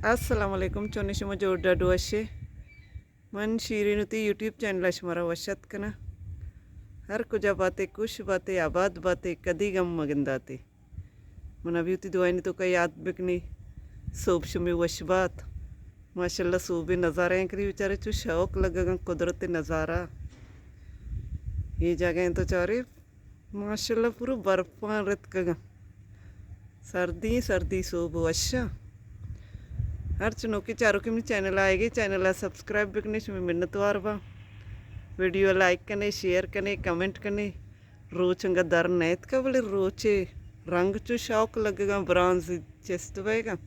Assalamualaikum choni shima jorda duashe man shirinuti YouTube channel shmara washat kana हर कुछ बातें कुछ बातें आबाद बातें कदी गम मगंदाते मन अभी उती दुआई तो कई याद बिकनी सोब शुमे वश बात माशाल्लाह सोबे नज़ारे करी बेचारे चु शौक लगेगा कुदरत नज़ारा ये जगह तो चारे माशाल्लाह पूरा बर्फान रत कगा सर्दी सर्दी सोब वशा हर चुनौ के चारों के चैनल आएगी चैनल सब्सक्राइब बिकने में मिन्नतवार बा वीडियो लाइक करने शेयर करने कमेंट करने रोचंगा दर नैत का बोले रोचे रंग चो शौक लगेगा ब्रांज चेस्ट बएगा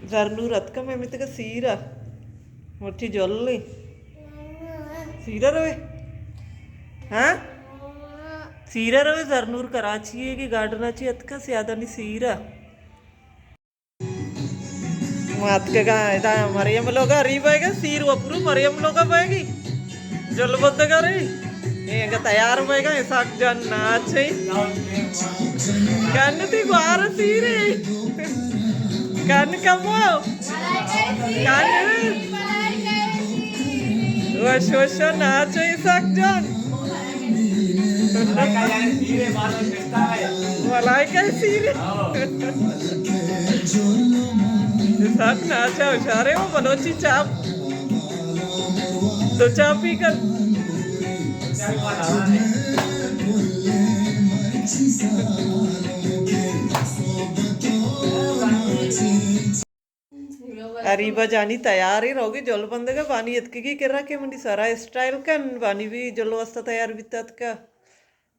जरनू रत का मैं मित का सीरा मोटी जल्ली सीरा रवे हाँ सीरा रवे जरनूर कराची है कि गार्डनाची अतका ज्यादा नहीं सीरा मात के गा इदा मरियम लोग री बएगा सीर वपुरु मरियम लोग बएगी जल बंद करे ये तैयार बएगा ऐसा जन नाचे कन ती बार सीरे कन कमो कन वश वश नाचे ऐसा जन मलाई का सीरे साथ नाचा उशारे वो बलोची चाप तो चाप ही कर अरीबा जानी तैयार ही रहोगी जल बंद का पानी इतके की कर रखे मंडी सारा स्टाइल का पानी भी जल वास्ता तैयार बीता का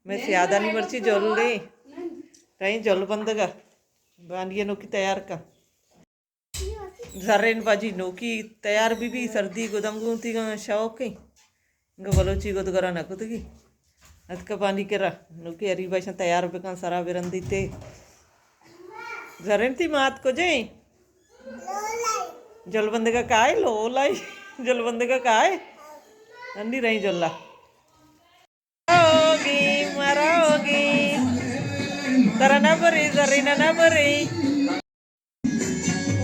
मैं ज्यादा नहीं मर्ची जल ले कहीं जल बंद का पानी नोकी तैयार का जर्रेन बाजी नोकी तैयार भी सर्दी गोदम गुंती का शौक है इंगा बलोची गोद करा ना कुछ की अतका पानी करा नोकी अरी भाषा तैयार बेका सारा बिरंदी ते जर्रेन थी मात को जे जलबंद का काय लो लाई जलबंद का काय अंडी रही जल्ला होगी मरोगी तरा ना बरी जर्रीना ना बरी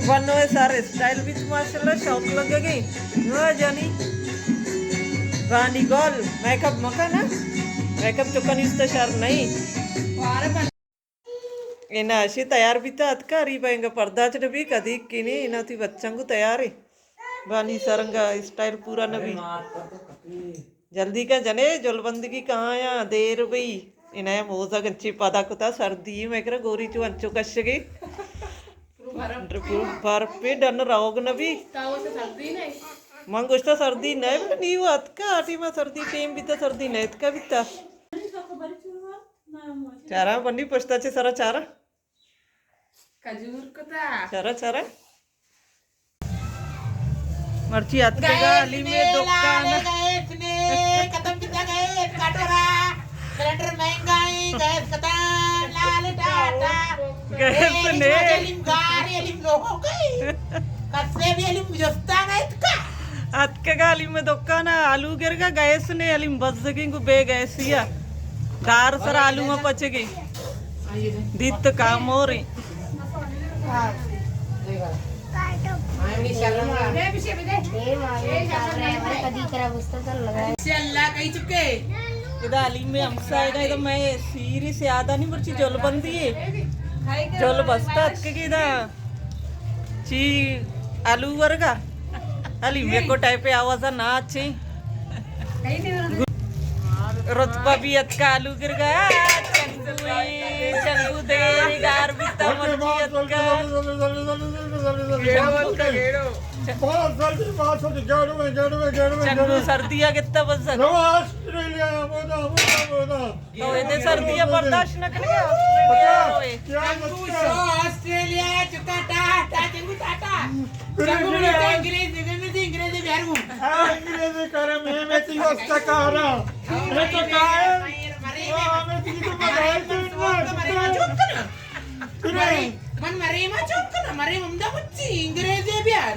वनो सारे स्टाइल भी माशाल्लाह शौक लगेगी नो जानी रानी गोल मेकअप मका ना मेकअप चुकन इस शर नहीं इना अशी तैयार भी था अतका री पाएंगा पर्दा चढ़ भी कदी किनी इना थी बच्चों को तैयार है बानी सरंगा स्टाइल पूरा नबी जल्दी का जने जलबंदी की कहाँ या देर भाई इन्हें मोजा गच्ची पदा कुता सर्दी मैं कह गोरी चु अंचो कश गई बर्फ पे डन रहोग नबी मंगोस्ता सर्दी नहीं बट नहीं हुआ का आटी में सर्दी टेम भी था सर्दी नहीं का भी था चारा बंदी पछता छे सारा चारा खजूर कोता चारा चारा मर्ची अतका अली में दुकान खत्म कितना गए काटोरा गैस ने अतकगा अलिम दोक्काना आलू गिरगा गैस ने अलिम बजगी गु बे गैसिया दार सर आलू में पचगी दित काम हो रही इधर अली में हमसा इधर मैं सीरियस याद नहीं मर्ची जल बंदी है जल बसता अतके की इधर ची आलू वर्गा अली मेरे को टाइप पे आवाज ना अच्छी रुतबा भी अतका आलू गिर गया चंगू दे गार बिता मर्ची अतका चंगू सर्दियां कितना बस तो इधर सर्दियां बर्दाश्त न कर ऑस्ट्रेलिया चुका टाटा चंगू टाटा चंगू ने अंग्रेजी बिहार में अंग्रेजी करे मैं ती वस्ता कारा मैं तो काय मैं ती तो बधाई मन मरे मा चुकना मरे ममदा बच्ची अंग्रेजी बिहार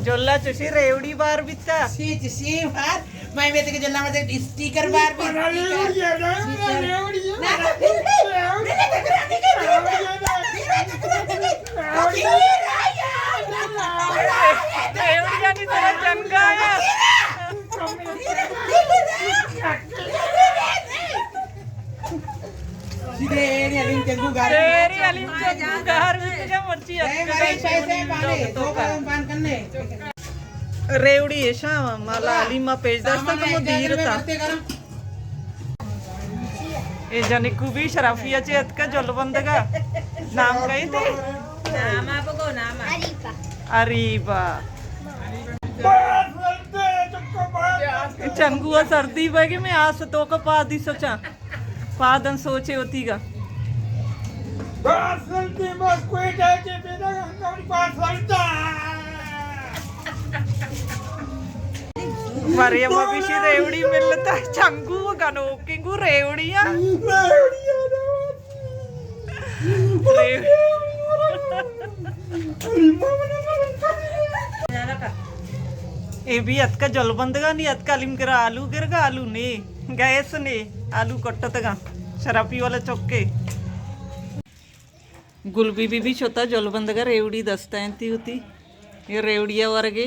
जोल्ला चुशी रेवड़ी बार बिता सी बार मैं बेटे के जल्ला में स्टिकर बार भी रेवड़िया की तरह चंगा है तेरी अलीम चंगू गार में तुझे मर्ची रेवड़ी है शाम माला अलीमा पेज दस्ता तो मुदीर था ए जाने कुबी शराफिया चेत का जलबंद का नाम कही थे नाम आपको नाम अरीबा चंगुआ सर्दी बगे मैं आज तो का पादी सोचा पादन सोचे होती का मरियम अभिषी रेवड़ी मिलता चंगू गनो किंगू रेवड़िया ये भी अतका जलबंद का नहीं अतका लिम करा आलू गिरगा आलू ने गैस ने आलू कट्टत का शराबी वाला चौके गुलबी भी छोटा जलबंद का रेवड़ी दस्ता होती ये रेवड़िया वर्गे